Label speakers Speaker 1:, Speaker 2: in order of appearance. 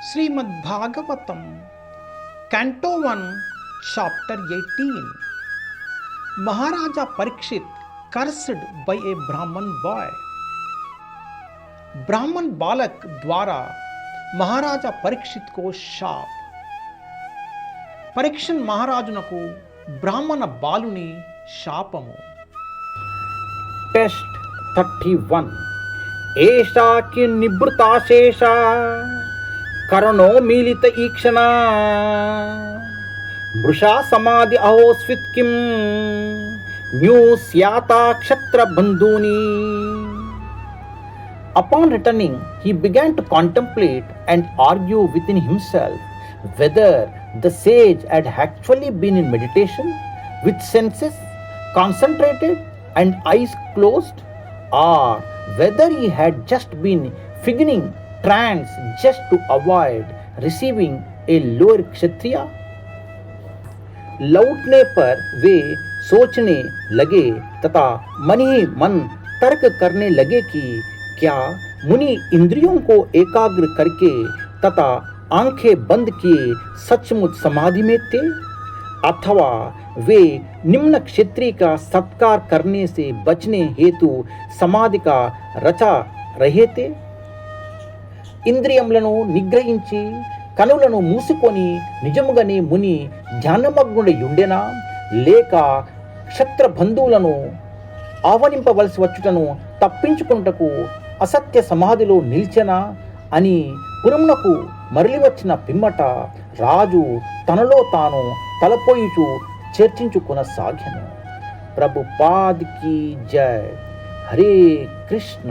Speaker 1: Srimad Bhagavatam Canto 1 Chapter 18 Maharaja Parikshit cursed by a Brahman boy. ब्राह्मण बालक द्वारा महाराजा परीक्षित को शाप. పరీక్షన్ మహారాజునకు బ్రాహ్మణ బాలుని శాపము.
Speaker 2: టెస్ట్ 31 ఏషా కి నివృతాశేష కరణో మీలిత ఈక్షణ మృషా సమాధి అహోస్విత్ కిం న్యూస్యాతా క్షత్ర బంధూని. Upon returning, he began to contemplate and argue within himself whether the sage had actually been in meditation with senses concentrated and eyes closed, or whether he had just been figuring trance just to avoid receiving a lower kshatriya. लौटने पर वे सोचने लगे तथा मन ही मन तर्क करने लगे कि क्या मुनि इंद्रियों को एकाग्र करके तथा आंखें बंद किए सचमुच समाधि में थे, अथवा वे निम्न क्षेत्रीय का सत्कार करने से बचने हेतु समाधि का रचा रहे थे. ఇంద్రియములను నిగ్రహించి కనులను మూసుకొని నిజముగానే ముని ధ్యానమగ్నుడై ఉండెనా, లేక క్షత్ర బంధువులను ఆహ్వానింపవలసి వచ్చుటను తప్పించుకుంటకు అసత్య సమాధిలో నిల్చెనా అని పురమునకు మరలి వచ్చిన పిమ్మట రాజు తనలో తాను తలపోయిచు చర్చించుకొనసాగెను. ప్రభుపాద్ కీ జై. హరే కృష్ణ.